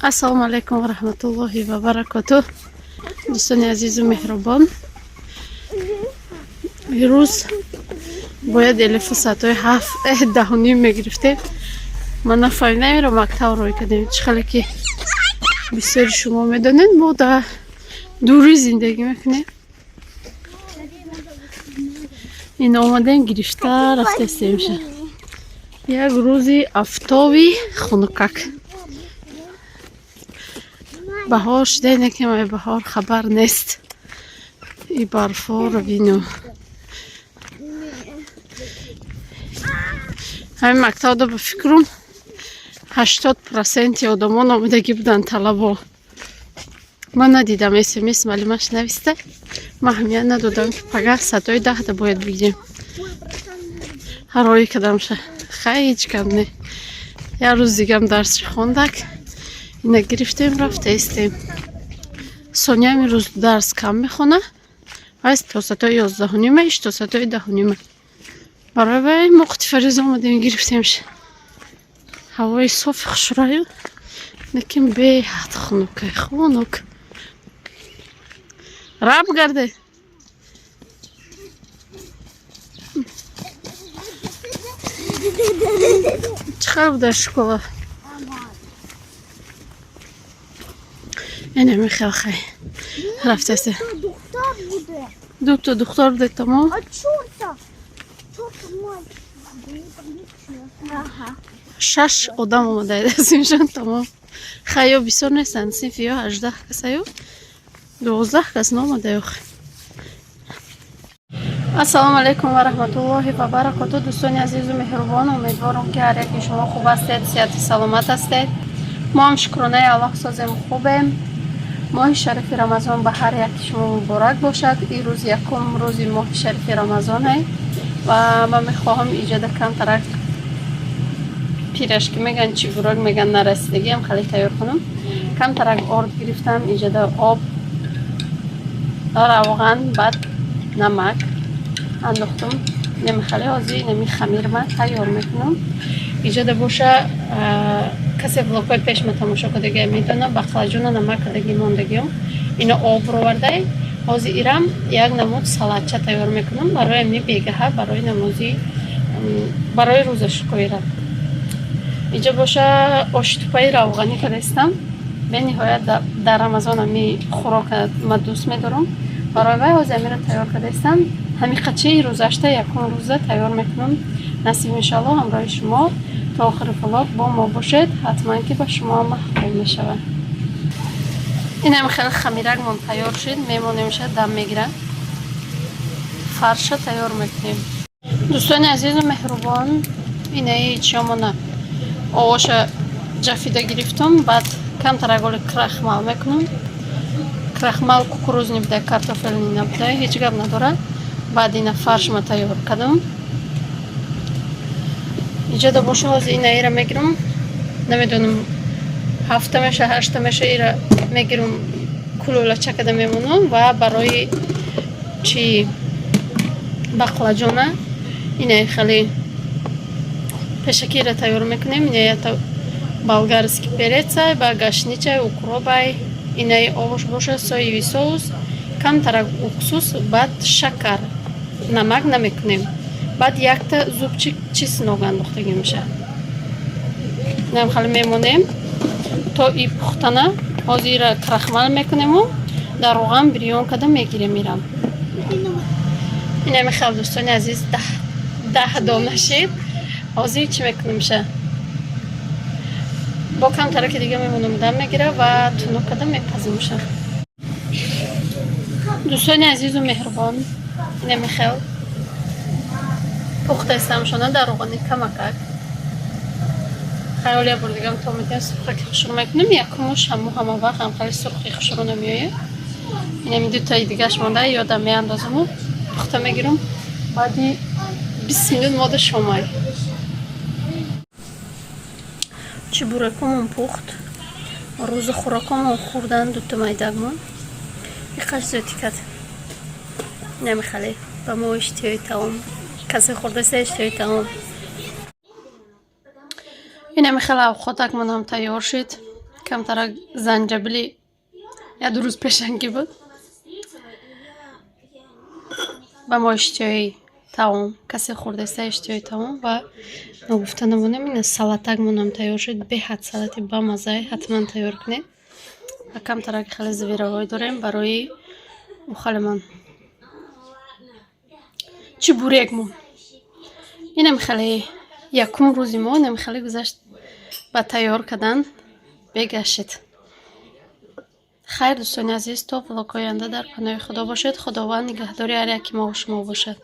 ассалому алайкум ва рахматуллоҳи ва баракатуҳ. дӯстони азизу меҳрубон, имрӯз бояд элефу саатои 7:10 мегирифтем. ман нафаҳмидам инро мактаб рой кардем. чӣ хеле ки бисёри шумо медонед мо дар дурӣ зиндагӣ мекунем. ин омадем гирифта рафтастем. як рӯзи афтоби хунукак. баҳор шудаине ки май баҳор хабар нест. и барфоро бинӯ. ҳамин мактабда ба фикрум 80% одамон омадагӣ буданд талабо. ман надидам смс маълимаш нависта. ман ҳамият надодам ки пага саатои 10 бояд бигирем. ҳарорӣ кардамша хеҷ кам не. як рӯз дигам дарсшо хондак ина гирифтем рафтаистем. сониям имрӯз дарс кам мехона. аз то саатои 11:30 иш то саатои 10:30. барои вай мо қутифариза омадем гирифтемш. ҳавои софи хушраю лекин беҳад хунукай хунук. раб гарде. чӣ хел буда школа? ин мехел хай рафтасе. духтор буде тамом. шаш одам омадаид аз иншон тамом. хайё бисёр нестанд. синфи ё 18 касаю 12 кас номадаё. ассалому алайкум ва рахматуллоҳи ва баракатуҳ. дӯстони азизу меҳрубон, умедворам ки ҳар яки шумо хуб ҳастед, сиҳати саломат ҳастед. мо ҳам шукронаи аллоҳ созем хубем. моҳи шарифи рамазон ба ҳар яки шумо муборак бошад. ин рӯз якум рӯзи моҳи шарифи рамазон е ва ман мехоҳам иҷода камтарак пирашки меган чӣ бурак меган нарасидагиам хеле тайёр кунам. камтарак орд гирифтам. иҷода об, равған, баъд намак андохтам. неми хеле ҳозир неми хамирма тайёр мекунам. иҷода боша касе влогҳои пешма тамошо кардагия медона бақлаҷона намак кардагӣ мондагиам. ино обро вардай ҳозир ирам як намуд салатча тайёр мекунам барои амни бегаҳа барои намози барои рӯза шукоира. иҷо боша оши тупаи равғанӣ кардастам. бениҳоят дар рамазон ами хӯрока ма дӯст медорам. барои вай ҳозир амиро тайёр кардастам. ҳамиқачаи рӯзашта якум рӯза тайёр мекунам. насиб иншаллоҳ ҳамроҳи шумо то охири влог бо мо бошед. ҳатман ки ба шумо маҳбуб мешавад. инам хеле хамиракмон тайёр шуд. мемонемша дам мегира. фарша тайёр мекунем. дӯстони азизу меҳрубон, инаи чиёмона овоша ҷафида гирифтам. баъд камтарак оли крахмал мекунам. крахмал кукурузни буда, картофелни набуда, ҳеҷ гап надорад. баъд ина фаршма тайёр кардам. иҷода боша ҳозир инаира мегирам. намедонам ҳафта меша ҳашта меша ира мегирам кулулача када мемонам ва барои чи бақлаҷона инаи хеле пешакира тайёр мекунем. инаята болгарский перецай ба гашничай укропай инаи овош боша соевый соус камтарак уксус баъд шакар намак намекунем. баъд якта зубчик чиз ног андохтагӣ меша. инам хеле мемонем то и пухтана. ҳозир ира крахмал мекунему дар роған бирён када мегирем. ирам инами хел дӯстони азиз 10 дона шид. ҳозир чӣ мекунемша бо камтараки дига мемонам дам мегира ва тунук када мепазимша. дӯстони азизу меҳрубон, инами хел пухтаистамшона дар роғани камакак. хайоли я бор дигам то медиям сухраки хушрӯ мекунем. якумуш ҳама вақт ҳам хеле сухри хушрӯ намеояд. инами дутаи дигаш монда ёдам меандозаму пухта мегирам. баъди 20 минут мода шомай. чӣ буракамон пухт. рӯза хӯрокамон хӯрдан дута майдагмон. иқаш зӯти кад. инами хеле ба мо иштиёи таом. касе хӯрдаста иштиёи таом. инами хеле авқотакмон ҳам тайёр шуд. камтарак занҷабили 1 рӯз пешанги буд. Ба мо иштиёи таом, касе хӯрдеста иштиёи таом ва нагуфта намонем ин салатакмонам тайёр шуд. Беҳад салати бамаззаи ҳатман тайёр кунед. Ва камтарак хеле завиравой дорем барои ухалимон. Чебурекмо инам хеле якум рӯзи мо инам хеле гузашт ба тайёр кардан. Бегашед. Хайр дӯстони азиз, то влогҳои оянда дар паноҳи Худо бошед. Худованд нигаҳдори ҳар яки мо ва шумо бошад.